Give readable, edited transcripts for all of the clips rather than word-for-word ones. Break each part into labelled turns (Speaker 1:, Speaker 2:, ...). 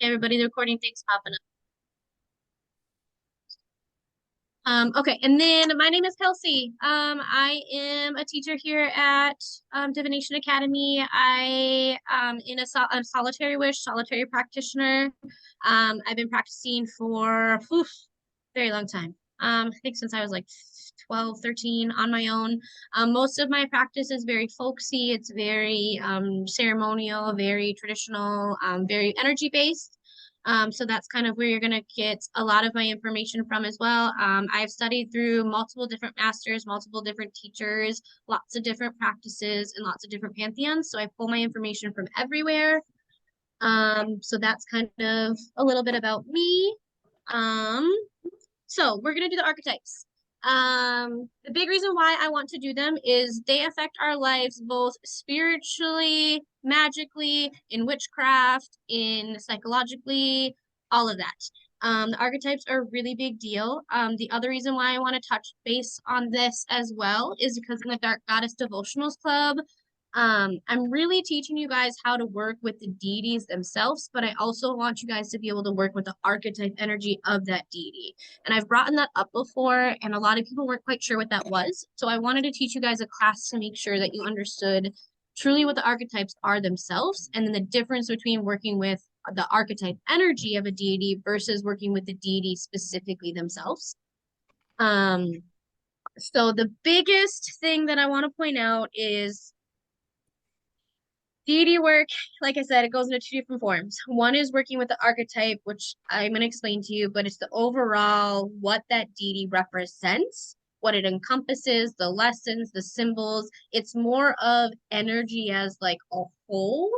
Speaker 1: Everybody, the recording thing's popping up. Okay, and then my name is Kelsey. I am a teacher here at Divination Academy. I'm solitary wish, solitary practitioner. I've been practicing for very long time. I think since I was like 12, 13 on my own. Most of my practice is very folksy. It's very ceremonial, very traditional, very energy based. So that's kind of where you're going to get a lot of my information from as well. I've studied through multiple different masters, multiple different teachers, lots of different practices, and lots of different pantheons. So I pull my information from everywhere. So that's kind of a little bit about me. Um, so we're gonna do the archetypes. The big reason why I want to do them is they affect our lives both spiritually, magically, in witchcraft, in psychologically, all of that. The archetypes are a really big deal. The other reason why I want to touch base on this as well is because in the Dark Goddess Devotionals Club, I'm really teaching you guys how to work with the deities themselves, but I also want you guys to be able to work with the archetype energy of that deity. And I've brought that up before, and a lot of people weren't quite sure what that was. So I wanted to teach you guys a class to make sure that you understood truly what the archetypes are themselves, and then the difference between working with the archetype energy of a deity versus working with the deity specifically themselves. Um, so the biggest thing that I want to point out is deity work, like I said, it goes into two different forms. One is working with the archetype, which I'm going to explain to you, but it's the overall what that deity represents, what it encompasses, the lessons, the symbols. It's more of energy as like a whole.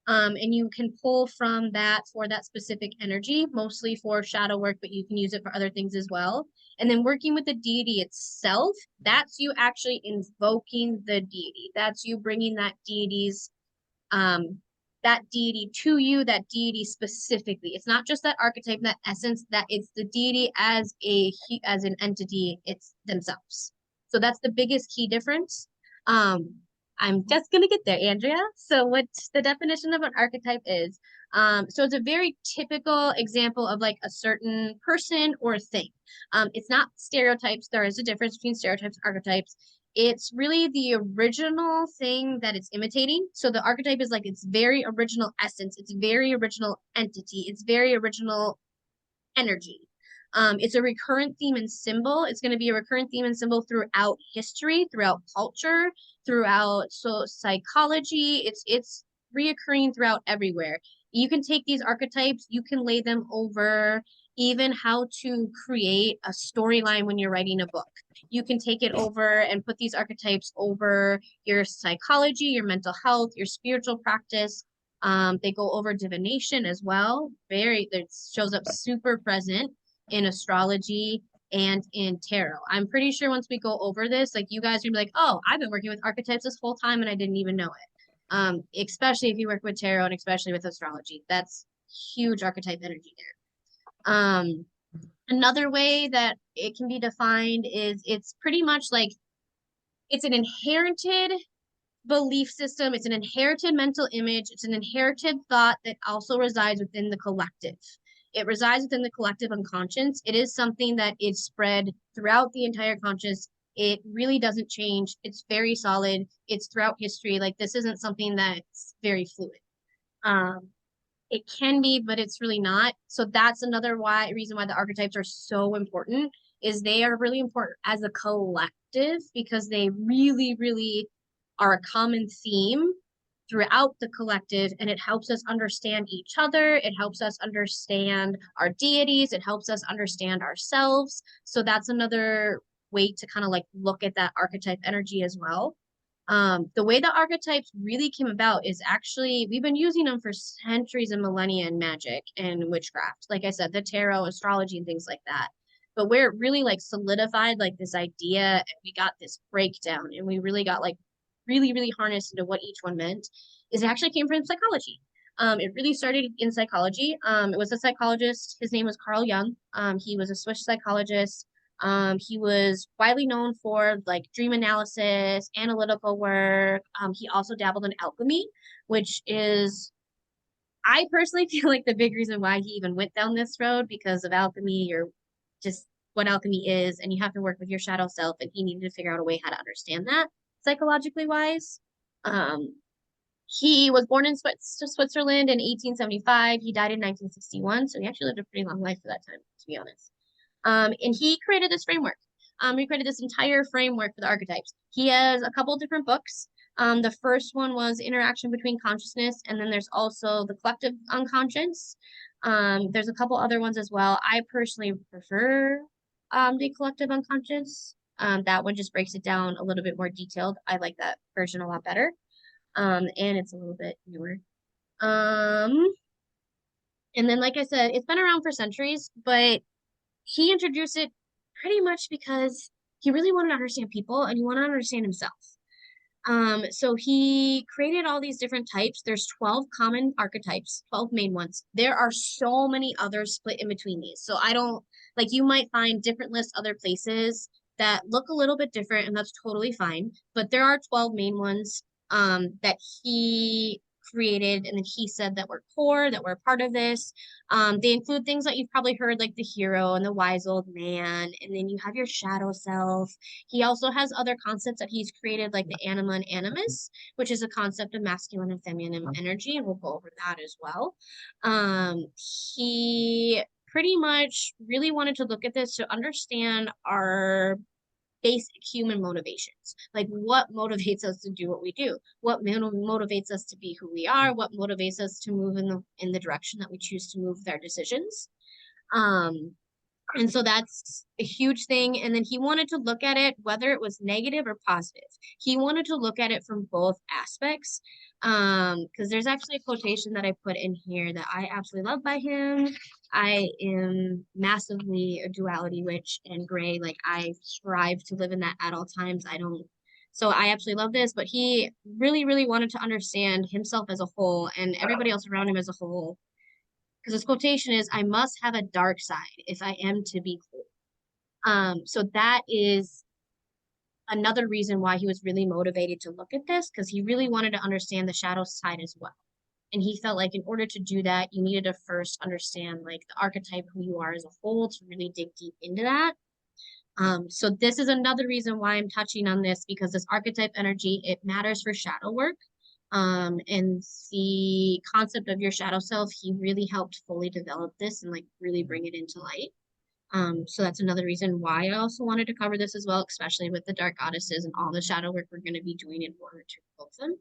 Speaker 1: And you can pull from that for that specific energy, mostly for shadow work, but you can use it for other things as well. And then working with the deity itself, that's you actually invoking the deity. That's you bringing um, that deity to you, that deity specifically. It's not just that archetype, that essence, that it's the deity as an entity, it's themselves. So that's the biggest key difference. Um, I'm just gonna get there, Andrea. So what the definition of an archetype is, so it's a very typical example of like a certain person or thing. It's not stereotypes. There is a difference between stereotypes and archetypes. It's really the original thing that it's imitating. So the archetype is like its very original essence, its very original entity, its very original energy. It's a recurrent theme and symbol. It's going to be a recurrent theme and symbol throughout history, throughout culture, throughout psychology. It's reoccurring throughout everywhere. You can take these archetypes, you can lay them over even how to create a storyline when you're writing a book. You can take it over and put these archetypes over your psychology, your mental health, your spiritual practice. They go over divination as well. It shows up super present in astrology and in tarot. I'm pretty sure once we go over this, like you guys are gonna be like, oh, I've been working with archetypes this whole time and I didn't even know it. Especially if you work with tarot and especially with astrology. That's huge archetype energy there. Another way that it can be defined is it's pretty much like it's an inherited belief system, it's an inherited mental image, it's an inherited thought that also resides within the collective. It resides within the collective unconscious. It is something that is spread throughout the entire conscious. It really doesn't change. It's very solid. It's throughout history. Like this isn't something that's very fluid. Um, it can be, but it's really not. So that's another reason why the archetypes are so important is they are really important as a collective because they really, really are a common theme throughout the collective and it helps us understand each other. It helps us understand our deities. It helps us understand ourselves. So that's another way to kind of like look at that archetype energy as well. The way the archetypes really came about is actually we've been using them for centuries and millennia in magic and witchcraft. Like I said, the tarot, astrology, and things like that. But where it really like solidified like this idea, and we got this breakdown, and we really got like really, really harnessed into what each one meant, is it actually came from psychology. It really started in psychology. It was a psychologist. His name was Carl Jung. He was a Swiss psychologist. He was widely known for like dream analysis, analytical work. He also dabbled in alchemy, which is I personally feel like the big reason why he even went down this road because of alchemy or just what alchemy is, and you have to work with your shadow self, and he needed to figure out a way how to understand that psychologically wise. Um, he was born in Switzerland in 1875. He died in 1961, so he actually lived a pretty long life for that time, to be honest. And he created this framework. He created this entire framework for the archetypes. He has a couple different books. The first one was Interaction Between Consciousness, and then there's also The Collective Unconscious. There's a couple other ones as well. I personally prefer The Collective Unconscious. That one just breaks it down a little bit more detailed. I like that version a lot better. And it's a little bit newer. Um, and then, like I said, it's been around for centuries, but he introduced it pretty much because he really wanted to understand people and he wanted to understand himself. So he created all these different types. There's 12 common archetypes, 12 main ones. There are so many others split in between these. So I don't like you might find different lists other places that look a little bit different, and that's totally fine. But there are 12 main ones that he created and then he said that were core, that were part of this. They include things that you've probably heard, like the hero and the wise old man, and then you have your shadow self. He also has other concepts that he's created, like the anima and animus, which is a concept of masculine and feminine energy, and we'll go over that as well. Um, he pretty much really wanted to look at this to understand our basic human motivations. Like what motivates us to do what we do? What motivates us to be who we are? What motivates us to move in the direction that we choose to move with our decisions? Um, and so that's a huge thing. And then he wanted to look at it, whether it was negative or positive. He wanted to look at it from both aspects. Because there's actually a quotation that I put in here that I absolutely love by him. I am massively a duality witch and gray. Like I strive to live in that at all times. I don't so I absolutely love this, but he really, really wanted to understand himself as a whole and everybody else around him as a whole because this quotation is, I must have a dark side if I am to be cool. So that is another reason why he was really motivated to look at this, because he really wanted to understand the shadow side as well. And he felt like in order to do that, you needed to first understand like the archetype, who you are as a whole, to really dig deep into that. So this is another reason why I'm touching on this, because this archetype energy, it matters for shadow work. And the concept of your shadow self, he really helped fully develop this and like really bring it into light. So that's another reason why I also wanted to cover this as well, especially with the dark goddesses and all the shadow work we're going to be doing in order to evoke them.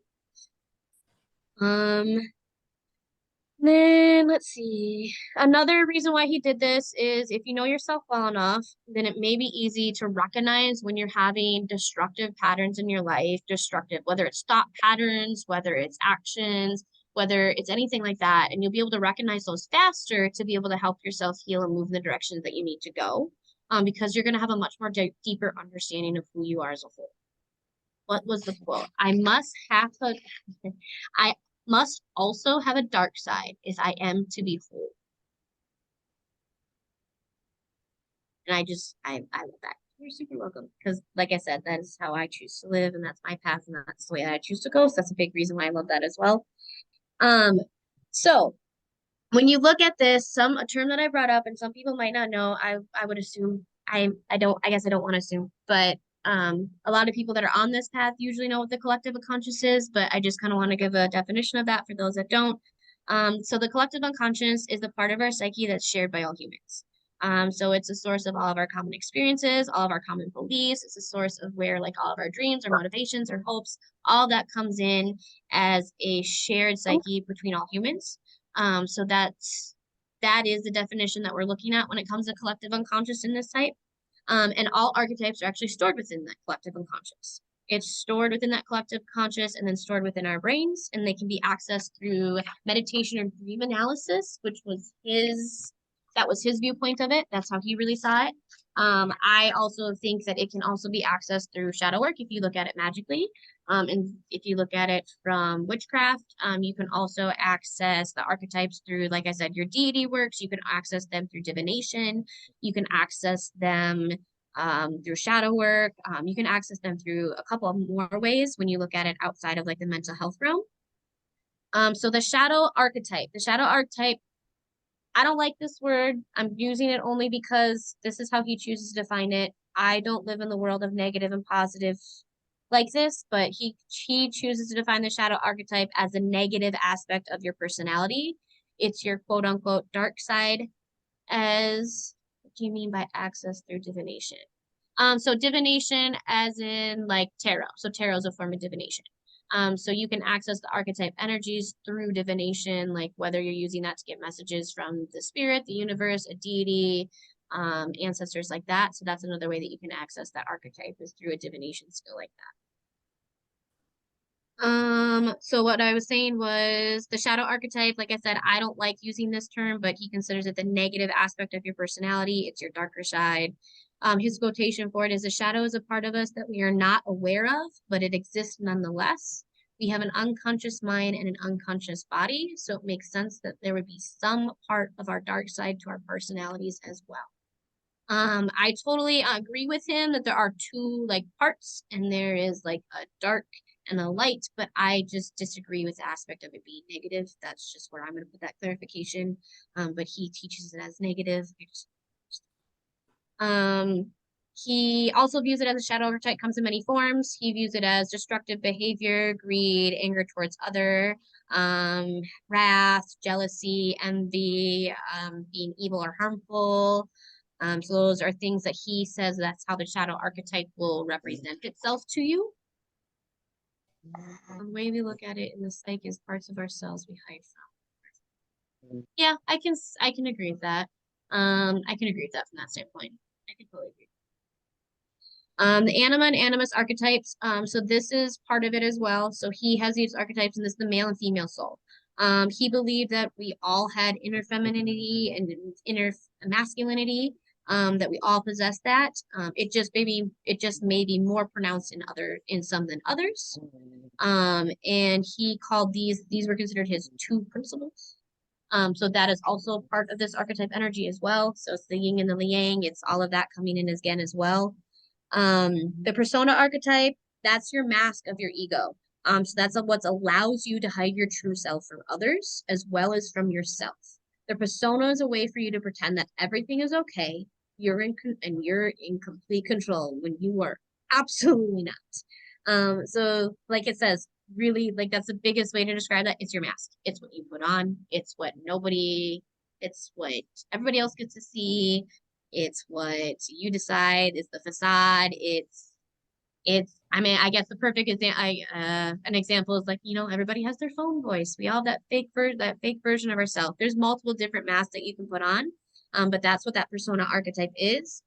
Speaker 1: Then let's see. Another reason why he did this is if you know yourself well enough, then it may be easy to recognize when you're having destructive patterns in your life, destructive, whether it's thought patterns, whether it's actions, whether it's anything like that. And you'll be able to recognize those faster to be able to help yourself heal and move in the directions that you need to go. Because you're going to have a much more deeper understanding of who you are as a whole. What was the quote? I must also have a dark side if I am to be whole. And I love that. You're super welcome. Because like I said, that is how I choose to live and that's my path and that's the way that I choose to go. So that's a big reason why I love that as well. So when you look at this, a term that I brought up and some people might not know, I would assume I guess I don't want to assume, but a lot of people that are on this path usually know what the collective unconscious is, but I just kind of want to give a definition of that for those that don't. So the collective unconscious is the part of our psyche that's shared by all humans. So it's a source of all of our common experiences, all of our common beliefs. It's a source of where like all of our dreams, our motivations, our hopes, all that comes in as a shared psyche between all humans. So that is the definition that we're looking at when it comes to collective unconscious in this type. And all archetypes are actually stored within that collective unconscious. It's stored within that collective conscious and then stored within our brains, and they can be accessed through meditation or dream analysis, that was his viewpoint of it. That's how he really saw it. I also think that it can also be accessed through shadow work if you look at it magically. And if you look at it from witchcraft, you can also access the archetypes through, like I said, your deity works. You can access them through divination. You can access them through shadow work. You can access them through a couple of more ways when you look at it outside of like the mental health realm. So the shadow archetype. The shadow archetype, I don't like this word. I'm using it only because this is how he chooses to define it. I don't live in the world of negative and positive like this, but he chooses to define the shadow archetype as a negative aspect of your personality. It's your quote unquote dark side. As what do you mean by access through divination? So divination as in like tarot. So tarot is a form of divination. So you can access the archetype energies through divination, like whether you're using that to get messages from the spirit, the universe, a deity, ancestors like that. So that's another way that you can access that archetype is through a divination skill like that. So what I was saying was the shadow archetype, like I said, I don't like using this term, but he considers it the negative aspect of your personality. It's your darker side. His quotation for it is a shadow is a part of us that we are not aware of, but it exists nonetheless. We have an unconscious mind and an unconscious body, so it makes sense that there would be some part of our dark side to our personalities as well. I totally agree with him that there are two like parts and there is like a dark and a light, but I just disagree with the aspect of it being negative. That's just where I'm going to put that clarification. But he teaches it as negative. Um, he also views it as a shadow archetype comes in many forms. He views it as destructive behavior, greed, anger towards other, wrath, jealousy, envy, being evil or harmful. So those are things that he says that's how the shadow archetype will represent itself to you. The way we look at it in the psyche is parts of ourselves we hide from. Yeah, I can agree with that. I can agree with that from that standpoint. I can totally agree. The anima and animus archetypes. So this is part of it as well. So he has these archetypes, and this is the male and female soul. He believed that we all had inner femininity and inner masculinity. That we all possess that. It just may be more pronounced in some than others. And he called these were considered his two principles. So that is also part of this archetype energy as well. So it's the yin and the yang. It's all of that coming in again as well. The persona archetype, that's your mask of your ego. So that's what allows you to hide your true self from others as well as from yourself. The persona is a way for you to pretend that everything is okay. You're in complete control when you are absolutely not. So like it says, really like that's the biggest way to describe that. It's your mask. It's what you put on. It's what everybody else gets to see. It's what you decide. It's the facade. I mean, I guess the perfect an example is like, everybody has their phone voice. We all have that fake version of ourselves. There's multiple different masks that you can put on. But that's what that persona archetype is.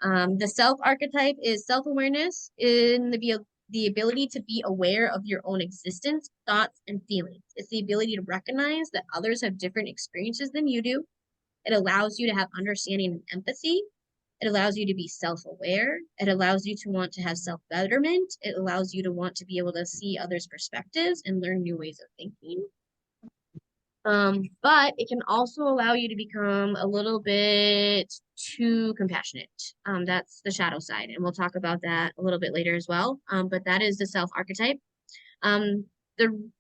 Speaker 1: The self archetype is self-awareness in the ability to be aware of your own existence, thoughts, and feelings. It's the ability to recognize that others have different experiences than you do. It allows you to have understanding and empathy. It allows you to be self-aware. It allows you to want to have self-betterment. It allows you to want to be able to see others' perspectives and learn new ways of thinking. But it can also allow you to become a little bit too compassionate. That's the shadow side, and we'll talk about that a little bit later as well. But that is the self archetype. Um,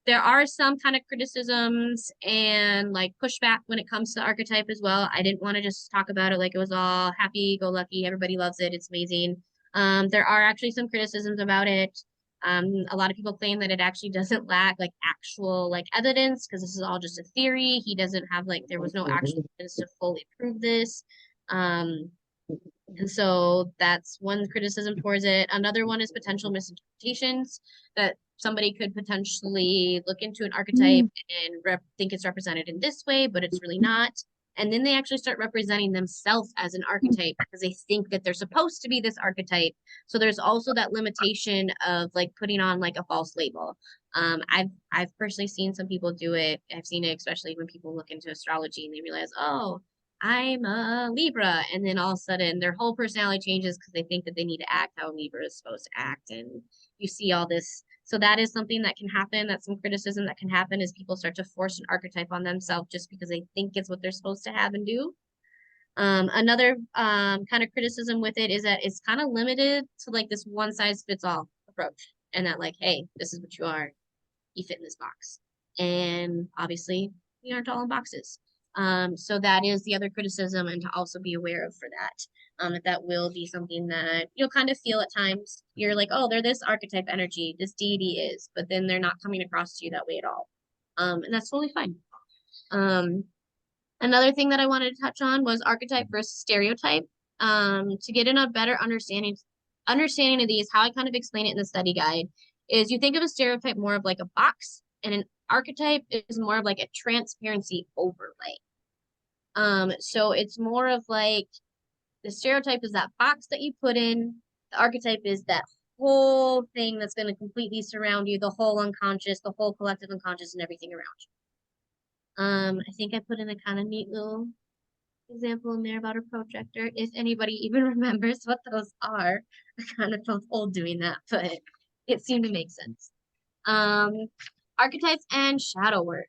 Speaker 1: there are some kind of criticisms and like pushback when it comes to archetype as well. I didn't want to just talk about it like it was all happy go lucky, everybody loves it, it's amazing. There are actually some criticisms about it. A lot of people claim that it actually doesn't lack like actual like evidence because this is all just a theory. He doesn't have like there was no actual evidence to fully prove this. Um, and so that's one criticism towards it. Another one is potential misinterpretations that somebody could potentially look into an archetype and think it's represented in this way, but it's really not. And then they actually start representing themselves as an archetype because they think that they're supposed to be this archetype. So there's also that limitation of like putting on like a false label. I've personally seen some people do it. I've seen it especially when people look into astrology and they realize, oh, I'm a Libra. And then all of a sudden their whole personality changes because they think that they need to act how a Libra is supposed to act. And you see all this. So that is something that can happen. That's some criticism that can happen is people start to force an archetype on themselves just because they think it's what they're supposed to have and do. Another kind of criticism with it is that it's kind of limited to like this one size fits all approach. And that like, hey, this is what you are. You fit in this box. And obviously, we aren't all in boxes. So that is the other criticism, and to also be aware of for that. That will be something that you'll kind of feel at times. You're like, oh, they're this archetype energy, this deity is, but then they're not coming across to you that way at all. And that's totally fine. Another thing that I wanted to touch on was archetype versus stereotype. To get in a better understanding of these, how I kind of explain it in the study guide is you think of a stereotype more of like a box, and an archetype is more of like a transparency overlay. So it's more of like the stereotype is that box that you put in. The archetype is that whole thing that's going to completely surround you, the whole unconscious, the whole collective unconscious, and everything around you. I think I put in a kind of neat little example in there about a projector. If anybody even remembers what those are, I kind of felt old doing that, but it seemed to make sense. Archetypes and shadow work.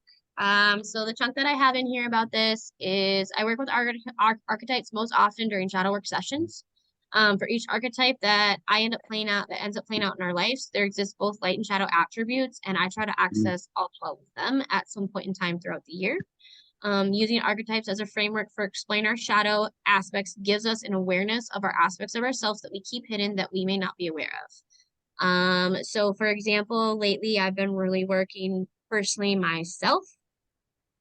Speaker 1: So the chunk that I have in here about this is I work with archetypes most often during shadow work sessions. For each archetype that ends up playing out in our lives, there exists both light and shadow attributes, and I try to access all 12 of them at some point in time throughout the year. Using archetypes as a framework for explain our shadow aspects gives us an awareness of our aspects of ourselves that we keep hidden that we may not be aware of. So for example, lately I've been really working personally myself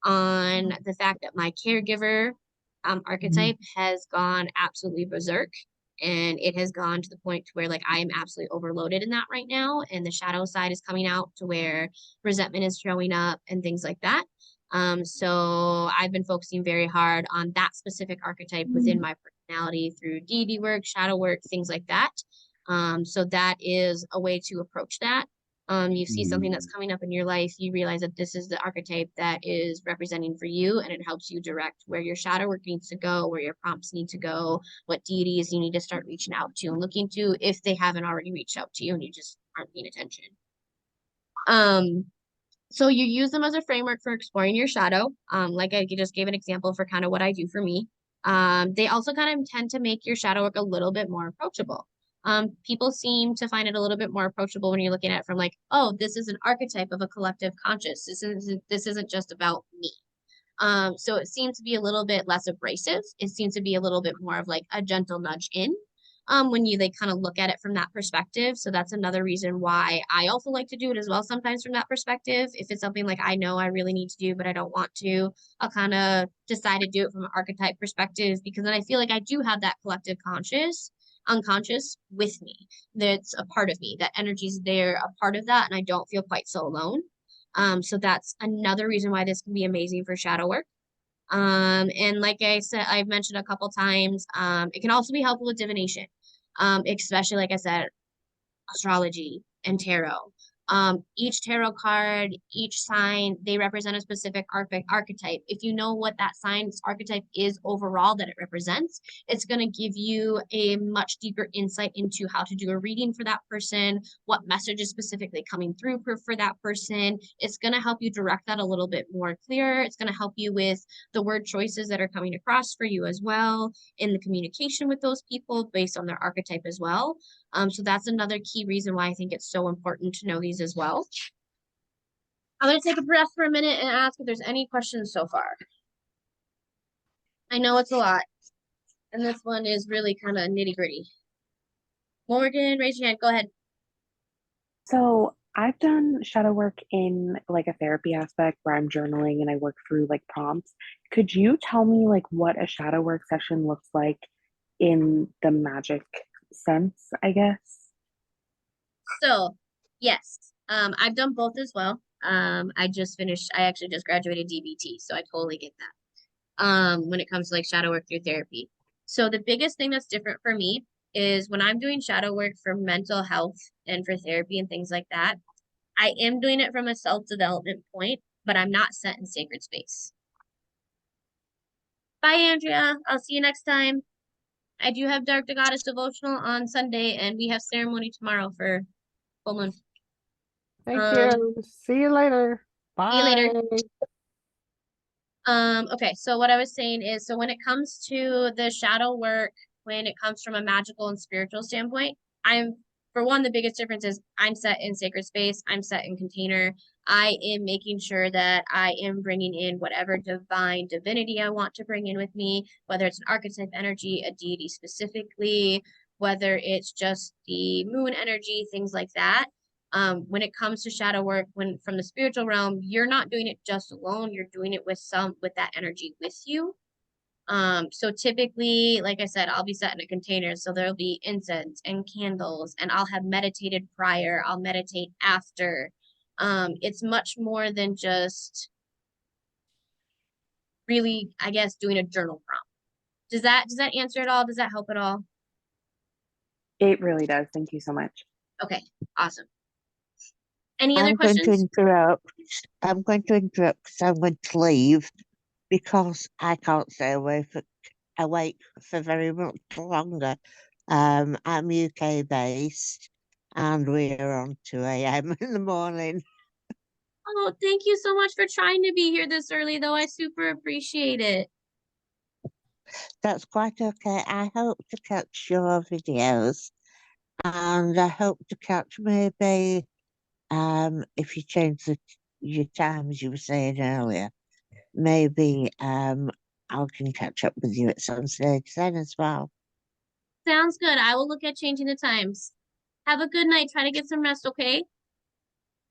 Speaker 1: on the fact that my caregiver archetype has gone absolutely berserk, and it has gone to the point to where like I am absolutely overloaded in that right now, and the shadow side is coming out to where resentment is showing up and things like that. So I've been focusing very hard on that specific archetype within my personality through deity work, shadow work, things like that. So that is a way to approach that. You see something that's coming up in your life, you realize that this is the archetype that is representing for you, and it helps you direct where your shadow work needs to go, where your prompts need to go, what deities you need to start reaching out to and looking to if they haven't already reached out to you and you just aren't paying attention. So you use them as a framework for exploring your shadow. Like I just gave an example for kind of what I do for me. They also kind of tend to make your shadow work a little bit more approachable. People seem to find it a little bit more approachable when you're looking at it from like, oh, this is an archetype of a collective conscious. This isn't just about me. So it seems to be a little bit less abrasive. It seems to be a little bit more of like a gentle nudge in. When you like kind of look at it from that perspective. So that's another reason why I also like to do it as well sometimes from that perspective. If it's something like I know I really need to do, but I don't want to, I'll kind of decide to do it from an archetype perspective, because then I feel like I do have that collective unconscious with me. That's a part of me. That energy's there, a part of that, and I don't feel quite so alone. So that's another reason why this can be amazing for shadow work. And like I said, I've mentioned a couple times, it can also be helpful with divination, especially like I said, astrology and tarot. Each tarot card, each sign, they represent a specific archetype. If you know what that sign's archetype is overall that it represents, it's going to give you a much deeper insight into how to do a reading for that person, what message is specifically coming through for that person. It's going to help you direct that a little bit more clear. It's going to help you with the word choices that are coming across for you as well in the communication with those people based on their archetype as well. So that's another key reason why I think it's so important to know these as well. I'm going to take a breath for a minute and ask if there's any questions so far. I know it's a lot, and this one is really kind of nitty gritty. Morgan, raise your hand. Go ahead.
Speaker 2: So I've done shadow work in like a therapy aspect where I'm journaling and I work through like prompts. Could you tell me like what a shadow work session looks like in the magic sense, I guess?
Speaker 1: So, yes, I've done both as well. I actually just graduated DBT, so I totally get that. When it comes to like shadow work through therapy. So the biggest thing that's different for me is when I'm doing shadow work for mental health and for therapy and things like that, I am doing it from a self-development point, but I'm not set in sacred space. Bye, Andrea. I'll see you next time. I do have Dark the Goddess devotional on Sunday, and we have ceremony tomorrow for full moon.
Speaker 3: Thank you. See you later.
Speaker 1: See you later.
Speaker 3: Bye.
Speaker 1: Okay, so what I was saying is, so when it comes to the shadow work, when it comes from a magical and spiritual standpoint, for one, the biggest difference is I'm set in sacred space, I'm set in container. I am making sure that I am bringing in whatever divine divinity I want to bring in with me, whether it's an archetype energy, a deity specifically, whether it's just the moon energy, things like that. When it comes to shadow work, when from the spiritual realm, you're not doing it just alone, you're doing it with that energy with you. So typically, like I said, I'll be set in a container. So there'll be incense and candles, and I'll have meditated prior, I'll meditate after. It's much more than just really, I guess, doing a journal prompt. Does that answer it all? Does that help at all?
Speaker 2: It really does. Thank you so much.
Speaker 1: Okay, awesome. Any other
Speaker 4: I'm going to
Speaker 1: questions?
Speaker 4: interrupt. I'm going to interrupt 'cause I'm going to leave because I can't stay awake for very much longer. I'm UK based and we're on 2 a.m. in the morning.
Speaker 1: Oh, thank you so much for trying to be here this early, though. I super appreciate it.
Speaker 4: That's quite okay. I hope to catch your videos and I hope to catch maybe if you change your time as you were saying earlier, maybe I can catch up with you at some stage then as well.
Speaker 1: Sounds good. I will look at changing the times. Have a good night. Try to get some rest, okay?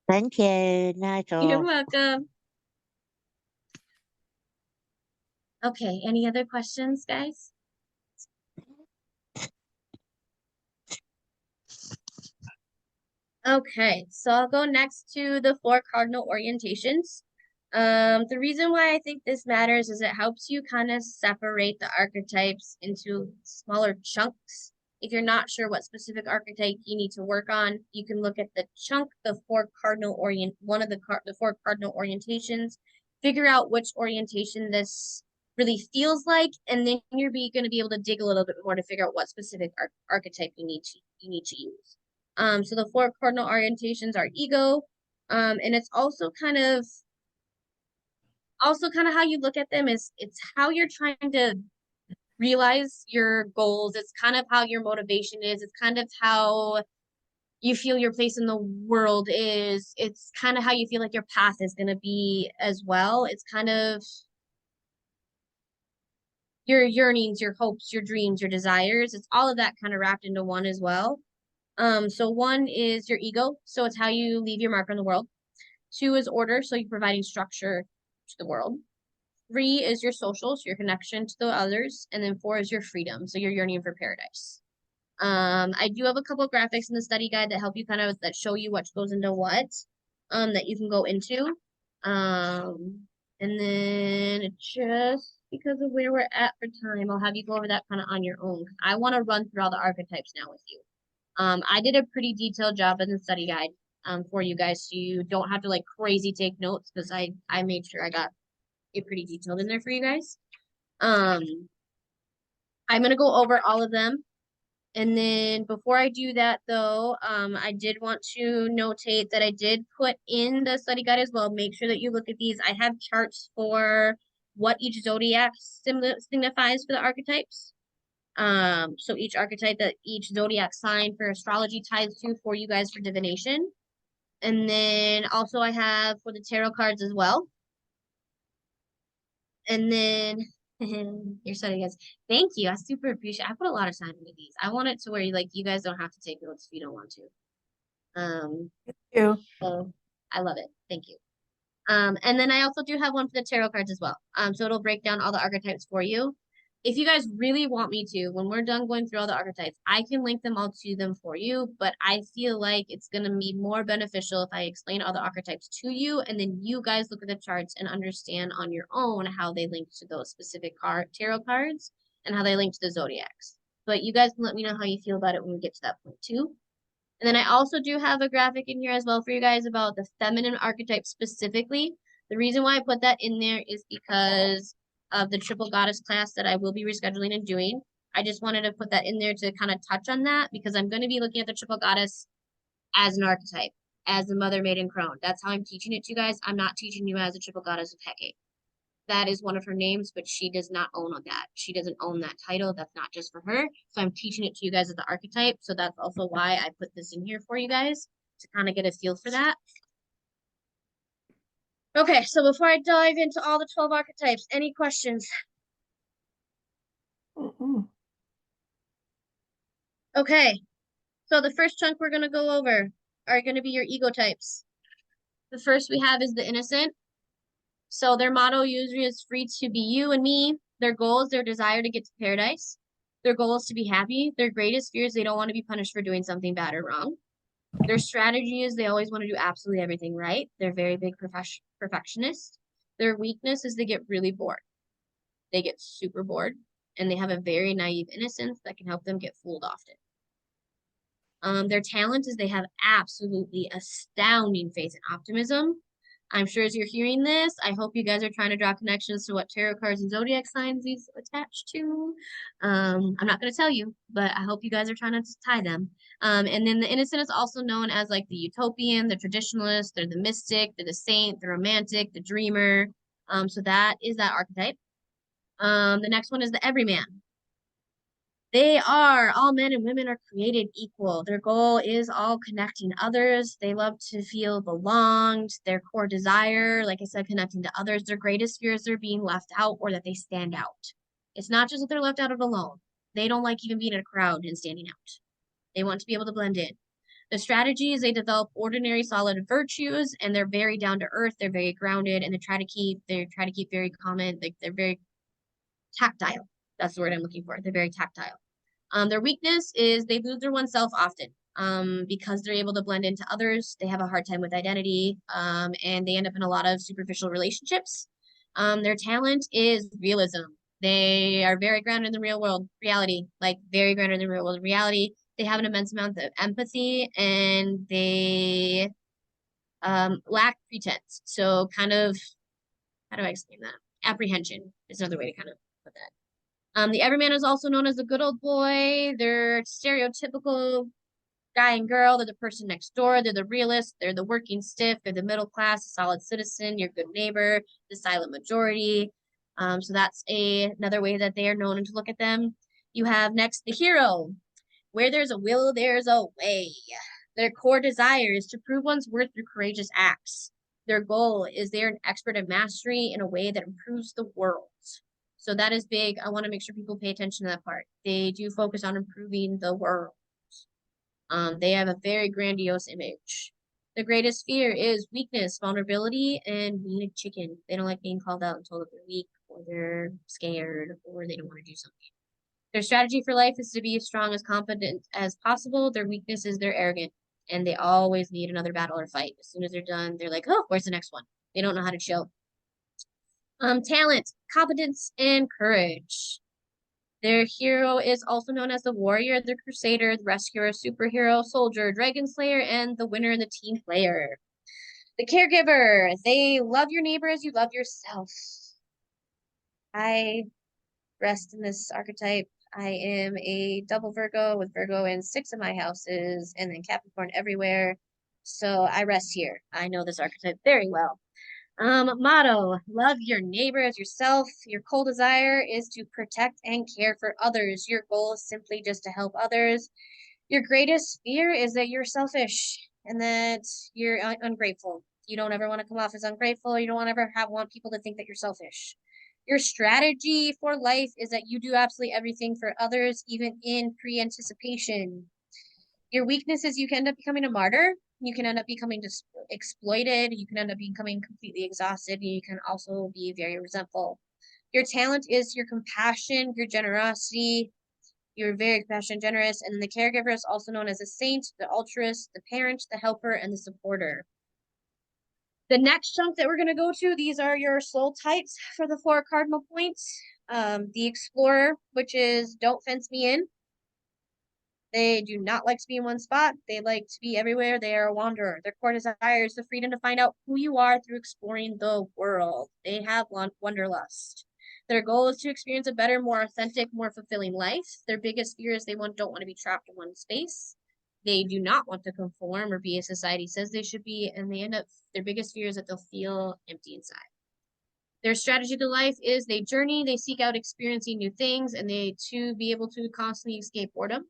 Speaker 4: Thank you. Night
Speaker 1: You're
Speaker 4: all.
Speaker 1: welcome. Okay, any other questions, guys? Okay, so I'll go next to the 4 cardinal orientations. The reason why I think this matters is it helps you kind of separate the archetypes into smaller chunks. If you're not sure what specific archetype you need to work on, you can look at the chunk, the 4 cardinal the 4 cardinal orientations, figure out which orientation this really feels like, and then you're going to be able to dig a little bit more to figure out what specific archetype you need to use. So the 4 cardinal orientations are ego, and it's also kind of how you look at them is it's how you're trying to realize your goals. It's kind of how your motivation is. It's kind of how you feel your place in the world is. It's kind of how you feel like your path is going to be as well. It's kind of your yearnings, your hopes, your dreams, your desires. It's all of that kind of wrapped into one as well. So 1 is your ego, so it's how you leave your mark on the world. 2 is order, so you're providing structure to the world. 3 is your social, so your connection to the others, and then 4 is your freedom, so you're yearning for paradise. I do have a couple of graphics in the study guide that help you that show you what goes into what, that you can go into. And then just because of where we're at for time, I'll have you go over that kind of on your own. I want to run through all the archetypes now with you. I did a pretty detailed job in the study guide for you guys, so you don't have to like crazy take notes because I made sure I got it pretty detailed in there for you guys. I'm gonna go over all of them, and then before I do that though, I did want to notate that I did put in the study guide as well. Make sure that you look at these. I have charts for what each zodiac signifies for the archetypes. So each archetype that each zodiac sign for astrology ties to for you guys for divination. And then also I have for the tarot cards as well. And then you're studying guys. Thank you. I super appreciate I put a lot of time into these. I want it to where you guys don't have to take notes if you don't want to.
Speaker 3: Thank you.
Speaker 1: So I love it. Thank you. And then I also do have one for the tarot cards as well. So it'll break down all the archetypes for you. If you guys really want me to, when we're done going through all the archetypes, I can link them all to them for you, but I feel like it's going to be more beneficial if I explain all the archetypes to you, and then you guys look at the charts and understand on your own how they link to those specific tarot cards and how they link to the zodiacs. But you guys can let me know how you feel about it when we get to that point too. And then I also do have a graphic in here as well for you guys about the feminine archetype specifically. The reason why I put that in there is because of the triple goddess class that I will be rescheduling and doing. I just wanted to put that in there to kind of touch on that because I'm going to be looking at the triple goddess as an archetype, as the mother, maiden, crone. That's how I'm teaching it to you guys. I'm not teaching you as a triple goddess of Hecate. That is one of her names, but she does not own that. She doesn't own that title. That's not just for her. So I'm teaching it to you guys as the archetype. So that's also why I put this in here for you guys to kind of get a feel for that. Okay, so before I dive into all the 12 archetypes, any questions? Okay, so the first chunk we're going to go over are going to be your ego types. The first we have is the innocent. So their motto usually is free to be you and me. Their goal is their desire to get to paradise. Their goal is to be happy. Their greatest fear is they don't want to be punished for doing something bad or wrong. Their strategy is they always want to do absolutely everything right. They're very big perfectionists. Their weakness is they get really bored. They get super bored, and they have a very naive innocence that can help them get fooled often. Their talent is they have absolutely astounding faith and optimism. I'm sure as you're hearing this, I hope you guys are trying to draw connections to what tarot cards and zodiac signs these attached to. I'm not going to tell you, but I hope you guys are trying to tie them. And then the innocent is also known as like the utopian, the traditionalist, they're the mystic, they're the saint, the romantic, the dreamer. So that is that archetype. The next one is the everyman. All men and women are created equal. Their goal is all connecting others. They love to feel belonged. Their core desire, like I said, connecting to others. Their greatest fear is they're being left out or that they stand out. It's not just that they're left out of alone. They don't like even being in a crowd and standing out. They want to be able to blend in. The strategy is they develop ordinary solid virtues and they're very down to earth. They're very grounded and they try to keep very common. Like they're very tactile. That's the word I'm looking for. They're very tactile. Their weakness is they lose their oneself often. Because they're able to blend into others, they have a hard time with identity, and they end up in a lot of superficial relationships. Their talent is realism. They are very grounded in the real world reality, like very grounded in the real world reality. They have an immense amount of empathy, and they lack pretense. So kind of, how do I explain that? Apprehension is another way to kind of put that. The everyman is also known as the good old boy. They're stereotypical guy and girl. They're the person next door. They're the realist. They're the working stiff. They're the middle class, solid citizen, your good neighbor, the silent majority. So that's another way that they are known to look at them. You have next the hero. Where there's a will, there's a way. Their core desire is to prove one's worth through courageous acts. Their goal is they're an expert at mastery in a way that improves the world. So that is big. I want to make sure people pay attention to that part. They do focus on improving the world. They have a very grandiose image. The greatest fear is weakness, vulnerability, and being a chicken. They don't like being called out and told that they're weak, or they're scared, or they don't want to do something. Their strategy for life is to be as strong as competent as possible. Their weakness is they're arrogant, and they always need another battle or fight. As soon as they're done, they're like, oh, where's the next one? They don't know how to chill. Talent, competence, and courage. Their hero is also known as the warrior, the crusader, the rescuer, superhero, soldier, dragon slayer, and the winner and the team player. The caregiver, they love your neighbor as you love yourself. I rest in this archetype. I am a double Virgo with Virgo in 6 of my houses and then Capricorn everywhere. So I rest here. I know this archetype very well. Motto, love your neighbor as yourself. Your core desire is to protect and care for others. Your goal is simply just to help others. Your greatest fear is that you're selfish and that you're ungrateful. You don't ever want to come off as ungrateful. You don't want people to think that you're selfish. Your strategy for life is that you do absolutely everything for others, even in pre-anticipation. Your weakness is you can end up becoming a martyr. You can end up becoming just exploited. You can end up becoming completely exhausted. You can also be very resentful. Your talent is your compassion, your generosity. You're very compassionate, generous. And then the caregiver is also known as a saint, the altruist, the parent, the helper, and the supporter. The next chunk that we're going to go to, these are your soul types for the 4 cardinal points. The explorer, which is don't fence me in. They do not like to be in one spot. They like to be everywhere. They are a wanderer. Their core desire is the freedom to find out who you are through exploring the world. They have wanderlust. Their goal is to experience a better, more authentic, more fulfilling life. Their biggest fear is they don't want to be trapped in one space. They do not want to conform or be as society says they should be, and their biggest fear is that they'll feel empty inside. Their strategy to life is they journey, they seek out experiencing new things, and they to be able to constantly escape boredom.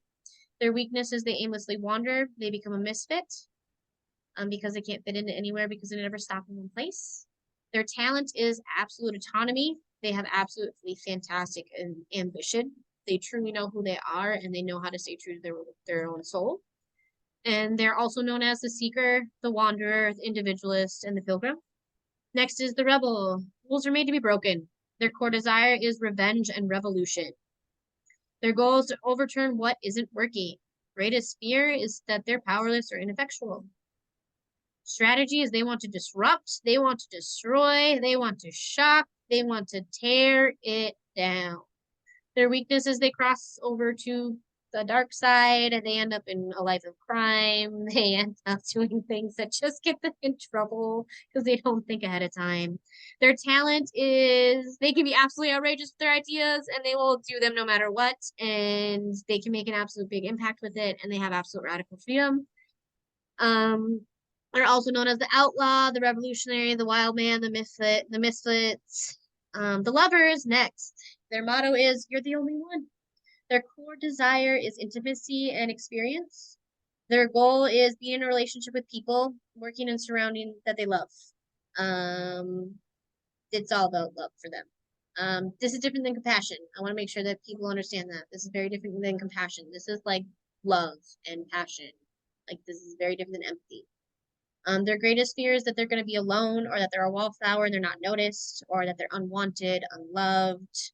Speaker 1: Their weakness is they aimlessly wander. They become a misfit because they can't fit into anywhere because they never stop in one place. Their talent is absolute autonomy. They have absolutely fantastic ambition. They truly know who they are, and they know how to stay true to their own soul. And they're also known as the seeker, the wanderer, the individualist, and the pilgrim. Next is the rebel. Rules are made to be broken. Their core desire is revenge and revolution. Their goal is to overturn what isn't working. Greatest fear is that they're powerless or ineffectual. Strategy is they want to disrupt, they want to destroy, they want to shock, they want to tear it down. Their weakness is they cross over to the dark side and they end up in a life of crime. They end up doing things that just get them in trouble because they don't think ahead of time. Their talent is they can be absolutely outrageous with their ideas and they will do them no matter what. And they can make an absolute big impact with it and they have absolute radical freedom. They're also known as the outlaw, the revolutionary, the wild man, the misfits. The lovers next. Their motto is, "You're the only one." Their core desire is intimacy and experience. Their goal is being in a relationship with people, working and surrounding that they love. It's all about love for them. This is different than compassion. I want to make sure that people understand that. This is very different than compassion. This is like love and passion. Like this is very different than empathy. Their greatest fear is that they're going to be alone or that they're a wallflower and they're not noticed or that they're unwanted, unloved.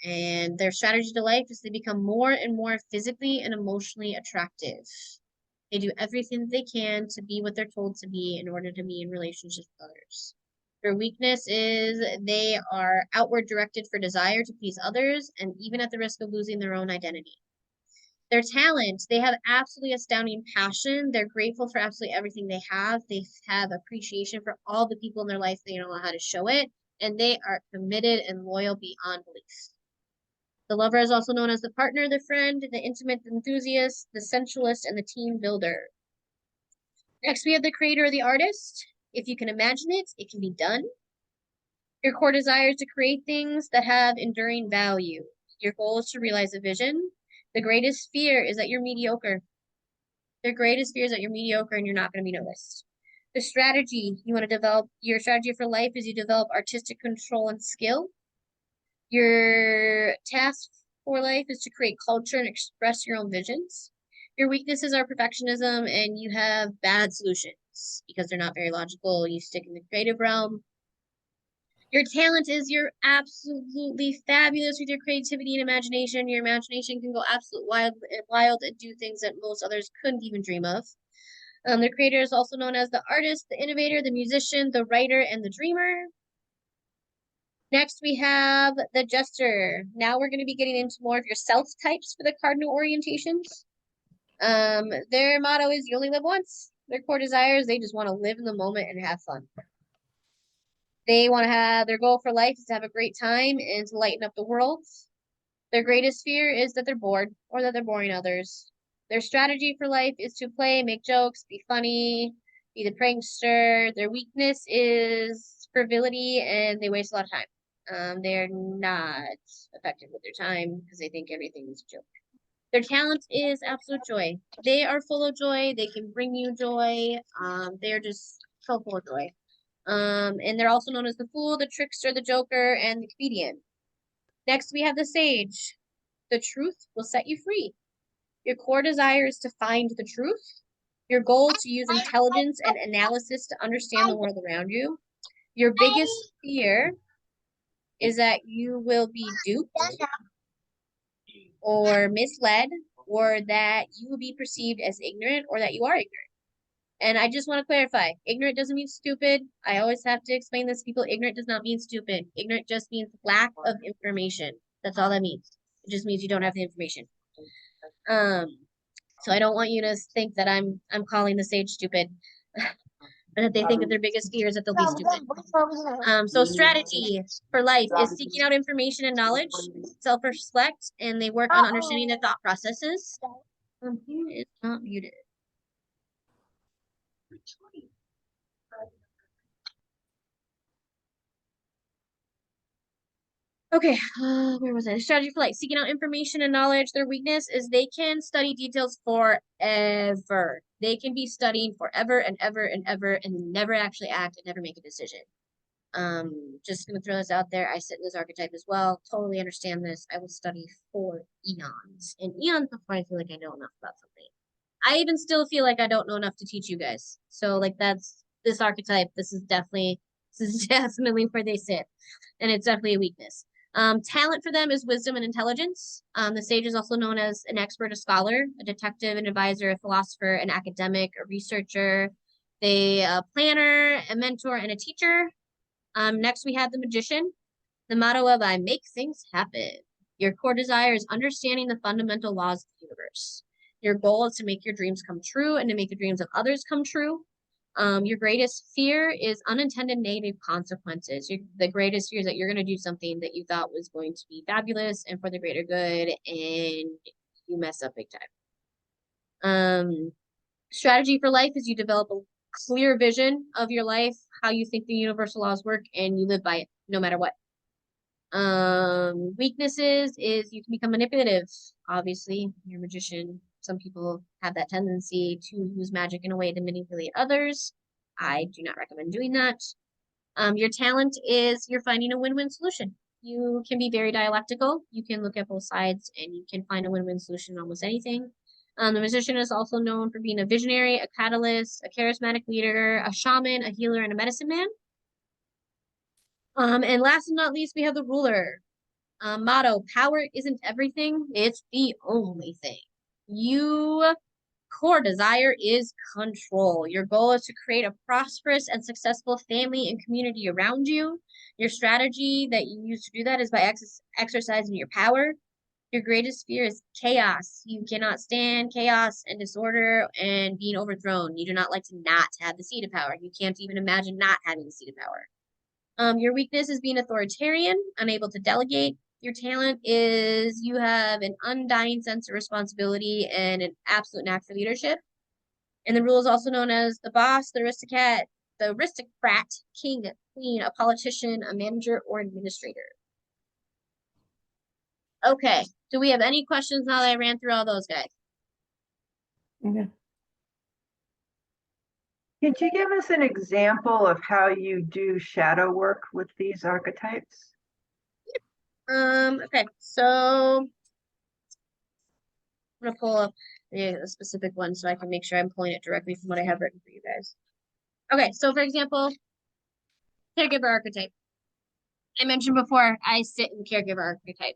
Speaker 1: And their strategy to life is they become more and more physically and emotionally attractive. They do everything they can to be what they're told to be in order to be in relationships with others. Their weakness is they are outward directed for desire to please others and even at the risk of losing their own identity. Their talent, they have absolutely astounding passion. They're grateful for absolutely everything they have. They have appreciation for all the people in their life. They don't know how to show it. And they are committed and loyal beyond belief. The lover is also known as the partner, the friend, the intimate enthusiast, the sensualist, and the team builder. Next, we have the creator or the artist. If you can imagine it, it can be done. Your core desire is to create things that have enduring value. Your goal is to realize a vision. The greatest fear is that you're mediocre. Their greatest fear is that you're mediocre and you're not going to be noticed. The strategy you want to develop, your strategy for life is you develop artistic control and skill. Your task for life is to create culture and express your own visions. Your weaknesses are perfectionism and you have bad solutions because they're not very logical. You stick in the creative realm. Your talent is you're absolutely fabulous with your creativity and imagination. Your imagination can go absolute wild and do things that most others couldn't even dream of. The creator is also known as the artist, the innovator, the musician, the writer, and the dreamer. Next, we have the jester. Now we're going to be getting into more of your self types for the cardinal orientations. Their motto is you only live once. Their core desires, they just want to live in the moment and have fun. They want to have their goal for life is to have a great time and to lighten up the world. Their greatest fear is that they're bored or that they're boring others. Their strategy for life is to play, make jokes, be funny, be the prankster. Their weakness is frivolity and they waste a lot of time. They're not effective with their time because they think everything is a joke. Their talent is absolute joy. They are full of joy. They can bring you joy. They're just so full of joy. And they're also known as the fool, the trickster, the joker, and the comedian. Next, we have the sage. The truth will set you free. Your core desire is to find the truth. Your goal is to use intelligence and analysis to understand the world around you. Your biggest fear is that you will be duped or misled or that you will be perceived as ignorant or that you are ignorant. And I just want to clarify, ignorant doesn't mean stupid. I always have to explain this to people. Ignorant does not mean stupid. Ignorant just means lack of information. That's all that means. It just means you don't have the information. So I don't want you to think that I'm calling the sage stupid. And that they think that their biggest fear is that they'll be stupid. So strategy for life is seeking out information and knowledge, self-reflect, and they work on understanding their thought processes. Who is not muted? Okay, where was I? Strategy for life, seeking out information and knowledge. Their weakness is they can study details forever. They can be studying forever and ever and ever and never actually act and never make a decision. Just gonna throw this out there. I sit in this archetype as well. Totally understand this. I will study for eons and eons before I feel like I know enough about something. I even still feel like I don't know enough to teach you guys. So like that's this archetype. This is definitely where they sit, and it's definitely a weakness. Talent for them is wisdom and intelligence. The sage is also known as an expert, a scholar, a detective, an advisor, a philosopher, an academic, a researcher. They a planner, a mentor, and a teacher. Next we have the magician. The motto of I make things happen. Your core desire is understanding the fundamental laws of the universe. Your goal is to make your dreams come true and to make the dreams of others come true. Your greatest fear is unintended negative consequences. The greatest fear is that you're going to do something that you thought was going to be fabulous and for the greater good, and you mess up big time. Strategy for life is you develop a clear vision of your life, how you think the universal laws work, and you live by it no matter what. Weaknesses is you can become manipulative. Obviously, you're a magician. Some people have that tendency to use magic in a way to manipulate others. I do not recommend doing that. Your talent is you're finding a win-win solution. You can be very dialectical. You can look at both sides and you can find a win-win solution in almost anything. The musician is also known for being a visionary, a catalyst, a charismatic leader, a shaman, a healer, and a medicine man. And last but not least, we have the ruler. Motto, power isn't everything, it's the only thing. You core desire is control. Your goal is to create a prosperous and successful family and community around you. Your strategy that you use to do that is by exercising your power. Your greatest fear is chaos. You cannot stand chaos and disorder and being overthrown. You do not like to not have the seat of power. You can't even imagine not having the seat of power. Your weakness is being authoritarian, unable to delegate. Your talent is you have an undying sense of responsibility and an absolute knack for leadership. And the rule is also known as the boss, the aristocrat, king, queen, a politician, a manager, or administrator. Okay, do we have any questions now that I ran through all those guys?
Speaker 2: Okay.
Speaker 3: Could you give us an example of how you do shadow work with these archetypes?
Speaker 1: Okay, so I'm gonna pull up a specific one so I can make sure I'm pulling it directly from what I have written for you guys. Okay, so for example, caregiver archetype. I mentioned before, I sit in caregiver archetype.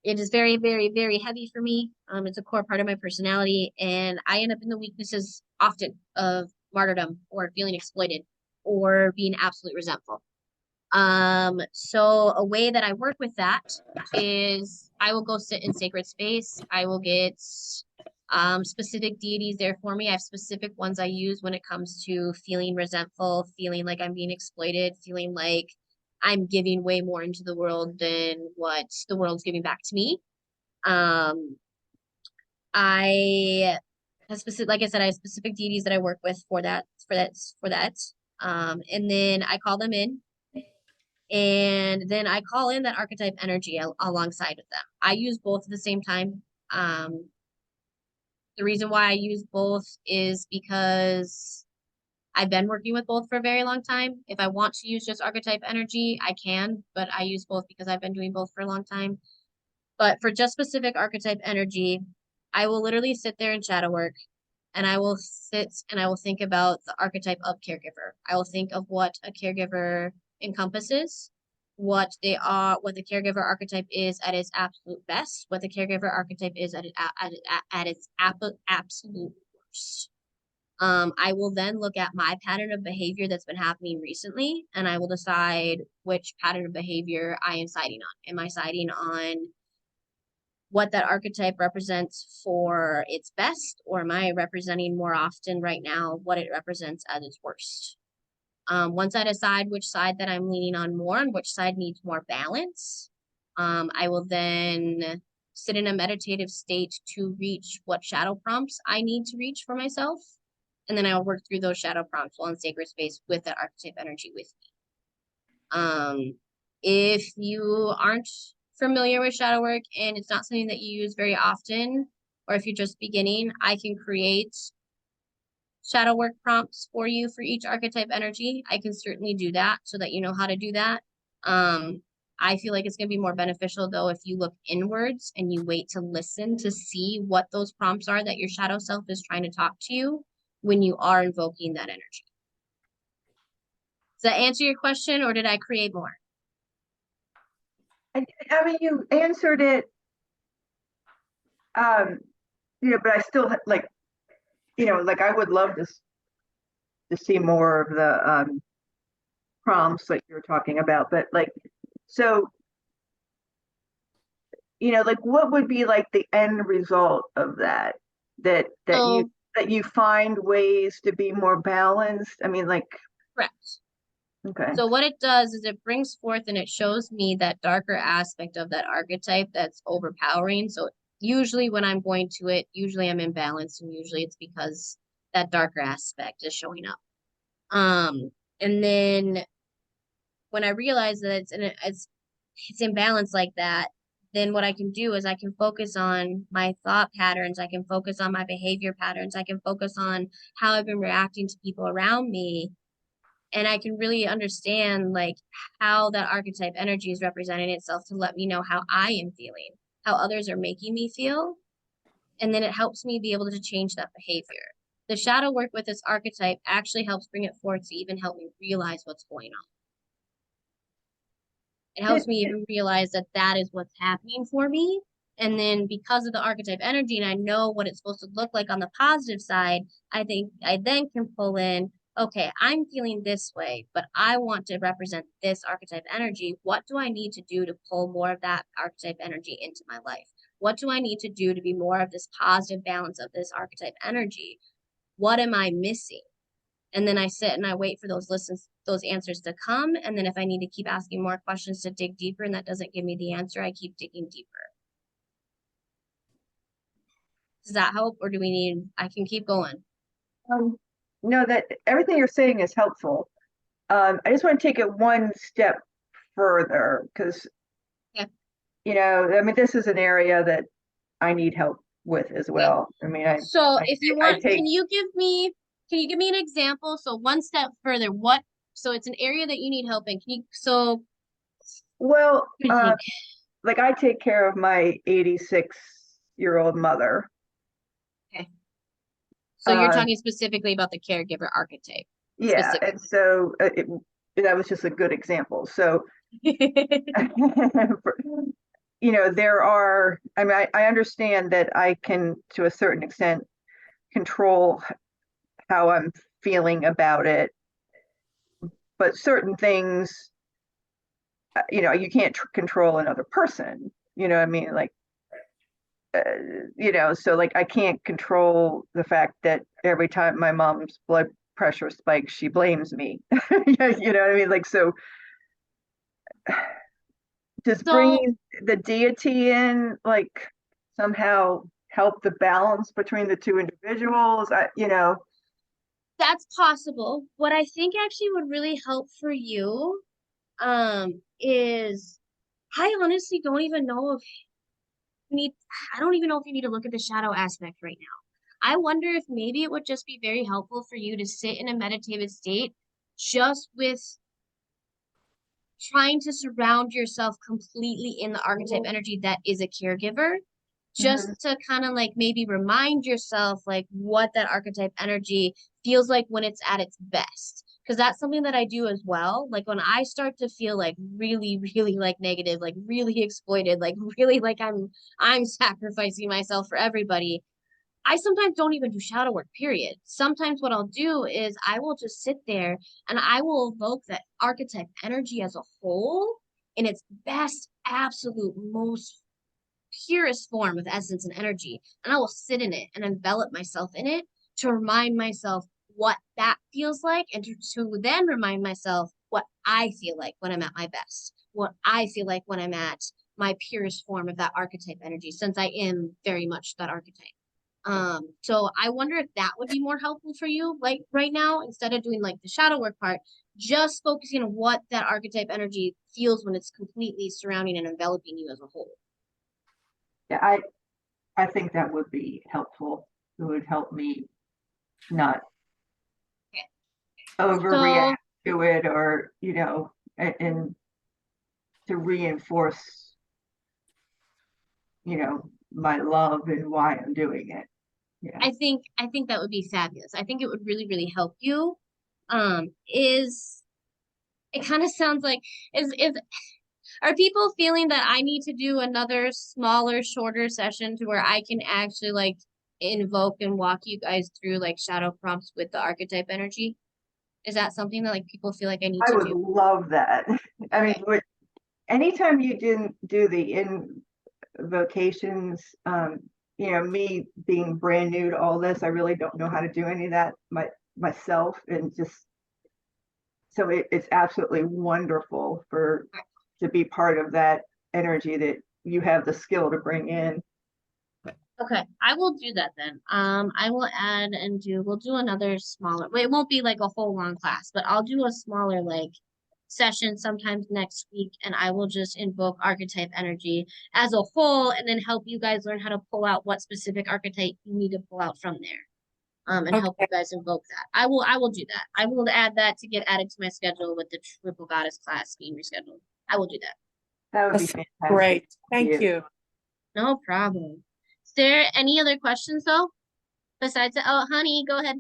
Speaker 1: It is very, very, very heavy for me. It's a core part of my personality, and I end up in the weaknesses often of martyrdom or feeling exploited or being absolutely resentful. So a way that I work with that is I will go sit in sacred space. I will get specific deities there for me. I have specific ones I use when it comes to feeling resentful, feeling like I'm being exploited, feeling like I'm giving way more into the world than what the world's giving back to me. I have specific, like I said, I have specific deities that I work with for that. And then I call them in. And then I call in that archetype energy alongside with them. I use both at the same time. The reason why I use both is because I've been working with both for a very long time. If I want to use just archetype energy, I can, but I use both because I've been doing both for a long time. But for just specific archetype energy, I will literally sit there in shadow work and I will sit and I will think about the archetype of caregiver. I will think of what a caregiver encompasses, what they are, what the caregiver archetype is at its absolute best, what the caregiver archetype is at its absolute worst. I will then look at my pattern of behavior that's been happening recently, and I will decide which pattern of behavior I am siding on. Am I siding on what that archetype represents for its best, or am I representing more often right now what it represents at its worst? Once I decide which side that I'm leaning on more and which side needs more balance, I will then sit in a meditative state to reach what shadow prompts I need to reach for myself. And then I'll work through those shadow prompts while in sacred space with that archetype energy with me. If you aren't familiar with shadow work and it's not something that you use very often, or if you're just beginning, I can create shadow work prompts for you for each archetype energy, I can certainly do that so that you know how to do that. I feel like it's going to be more beneficial though if you look inwards and you wait to listen to see what those prompts are that your shadow self is trying to talk to you when you are invoking that energy. Does that answer your question, or did I create more?
Speaker 3: I mean, you answered it, but I still like, like I would love to see more of the prompts like you're talking about, but like, so, like what would be like the end result of that? That
Speaker 1: So,
Speaker 3: you find ways to be more balanced? I mean, like,
Speaker 1: correct.
Speaker 3: okay.
Speaker 1: So what it does is it brings forth and it shows me that darker aspect of that archetype that's overpowering. So usually when I'm going to it, usually I'm imbalanced, and usually it's because that darker aspect is showing up. And then when I realize that it's imbalanced like that, then what I can do is I can focus on my thought patterns, I can focus on my behavior patterns, I can focus on how I've been reacting to people around me, and I can really understand like how that archetype energy is representing itself to let me know how I am feeling, how others are making me feel, and then it helps me be able to change that behavior. The shadow work with this archetype actually helps bring it forth to even help me realize what's going on. It helps me even realize that that is what's happening for me. And then because of the archetype energy and I know what it's supposed to look like on the positive side, I think I then can pull in, okay, I'm feeling this way, but I want to represent this archetype energy. What do I need to do to pull more of that archetype energy into my life? What do I need to do to be more of this positive balance of this archetype energy? What am I missing? And then I sit and I wait for those answers to come. And then if I need to keep asking more questions to dig deeper and that doesn't give me the answer, I keep digging deeper. Does that help, or do we need, I can keep going?
Speaker 3: No, that everything you're saying is helpful. I just want to take it one step further because,
Speaker 1: Yeah.
Speaker 3: I mean, this is an area that I need help with as well. I mean,
Speaker 1: So if you want, can you give me an example? So one step further, so it's an area that you need help in.
Speaker 3: Well,
Speaker 1: I
Speaker 3: like I take care of my 86-year-old mother.
Speaker 1: Okay. So you're talking specifically about the caregiver archetype.
Speaker 3: Yeah, and so that was just a good example. So, there are, I mean, I understand that I can, to a certain extent, control how I'm feeling about it, but certain things, you can't control another person. You know what I mean? Like, so like I can't control the fact that every time my mom's blood pressure spikes, she blames me. You know what I mean? Like, so does bringing the deity in like somehow help the balance between the two individuals?
Speaker 1: That's possible. What I think actually would really help for you, is I honestly don't even know if I don't even know if you need to look at the shadow aspect right now. I wonder if maybe it would just be very helpful for you to sit in a meditative state just with trying to surround yourself completely in the archetype energy that is a caregiver, just to kind of like maybe remind yourself like what that archetype energy feels like when it's at its best. Because that's something that I do as well. Like when I start to feel like really, really like negative, like really exploited, like really like I'm sacrificing myself for everybody, I sometimes don't even do shadow work, period. Sometimes what I'll do is I will just sit there and I will evoke that archetype energy as a whole in its best, absolute, most purest form of essence and energy. And I will sit in it and envelop myself in it to remind myself what that feels like, and to then remind myself what I feel like when I'm at my best, what I feel like when I'm at my purest form of that archetype energy, since I am very much that archetype. So I wonder if that would be more helpful for you, like right now, instead of doing like the shadow work part, just focusing on what that archetype energy feels when it's completely surrounding and enveloping you as a whole.
Speaker 3: Yeah, I think that would be helpful. It would help me not overreact to it, or, and to reinforce, my love and why I'm doing it. Yeah.
Speaker 1: I think that would be fabulous. I think it would really, really help you. Is it kind of sounds like is are people feeling that I need to do another smaller, shorter session to where I can actually like invoke and walk you guys through like shadow prompts with the archetype energy? Is that something that like people feel like I need
Speaker 3: I
Speaker 1: to
Speaker 3: would
Speaker 1: do?
Speaker 3: love that. I mean, anytime you didn't do the invocations, me being brand new to all this, I really don't know how to do any of that myself, and just so it's absolutely wonderful to be part of that energy that you have the skill to bring in.
Speaker 1: Okay, I will do that then. I will add and we'll do another smaller, well, it won't be like a whole long class, but I'll do a smaller like session sometimes next week, and I will just invoke archetype energy as a whole and then help you guys learn how to pull out what specific archetype you need to pull out from there. And help you guys invoke that. I will do that. I will add that to get added to my schedule with the triple goddess class being rescheduled. I will do that.
Speaker 3: That would be
Speaker 5: That's
Speaker 3: fantastic.
Speaker 5: great. Thank you.
Speaker 1: No problem. Is there any other questions though? Besides that, oh, honey, go ahead.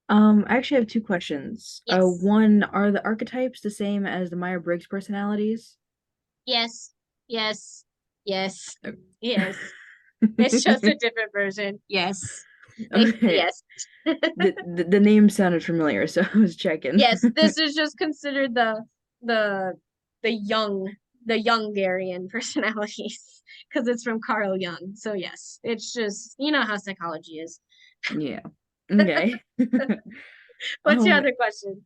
Speaker 6: I actually have two questions.
Speaker 1: Yes.
Speaker 6: One, are the archetypes the same as the Myers-Briggs personalities?
Speaker 1: Yes. Yes. Yes. Yes. It's just a different version. Yes.
Speaker 6: Okay.
Speaker 1: Yes.
Speaker 6: The name sounded familiar, so I was checking.
Speaker 1: Yes, this is just considered the the young the Jungarian personalities because it's from Carl Jung. So yes, it's just you know how psychology is.
Speaker 6: Yeah. Okay.
Speaker 1: What's your other question?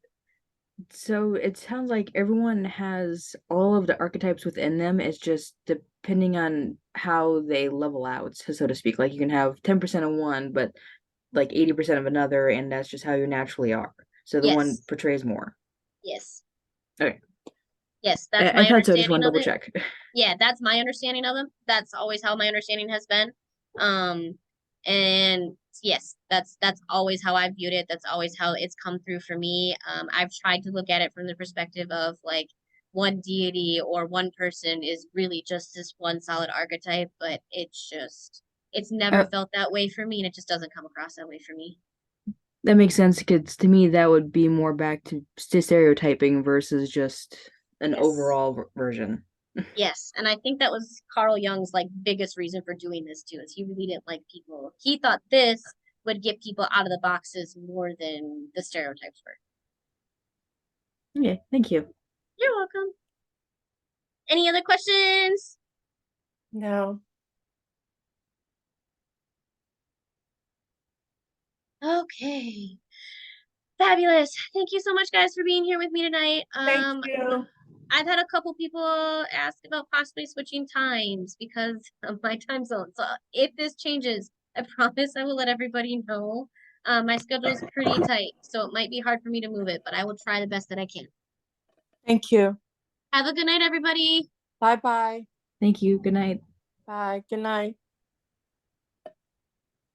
Speaker 6: So it sounds like everyone has all of the archetypes within them. It's just depending on how they level out, so to speak. Like you can have 10% of one, but like 80% of another, and that's just how you naturally are. So the one
Speaker 1: Yes.
Speaker 6: portrays more.
Speaker 1: Yes.
Speaker 6: Okay.
Speaker 1: Yes, that's
Speaker 6: I
Speaker 1: my
Speaker 6: thought so. Just
Speaker 1: understanding
Speaker 6: want to
Speaker 1: of
Speaker 6: double
Speaker 1: it.
Speaker 6: check.
Speaker 1: Yeah, that's my understanding of them. That's always how my understanding has been. And yes, that's always how I viewed it. That's always how it's come through for me. I've tried to look at it from the perspective of like one deity or one person is really just this one solid archetype, but it's never felt that way for me, and it just doesn't come across that way for me.
Speaker 6: That makes sense because to me that would be more back to stereotyping versus just an
Speaker 1: Yes.
Speaker 6: overall version.
Speaker 1: Yes, and I think that was Carl Jung's like biggest reason for doing this too, is he really didn't like people. He thought this would get people out of the boxes more than the stereotypes were.
Speaker 6: Okay, thank you.
Speaker 1: You're welcome. Any other questions?
Speaker 5: No.
Speaker 1: Okay. Fabulous. Thank you so much, guys, for being here with me tonight.
Speaker 5: Thank you.
Speaker 1: I've had a couple people ask about possibly switching times because of my time zone. So if this changes, I promise I will let everybody know. My schedule is pretty tight, so it might be hard for me to move it, but I will try the best that I can.
Speaker 5: Thank you.
Speaker 1: Have a good night, everybody.
Speaker 5: Bye-bye.
Speaker 6: Thank you. Good night.
Speaker 5: Bye. Good night.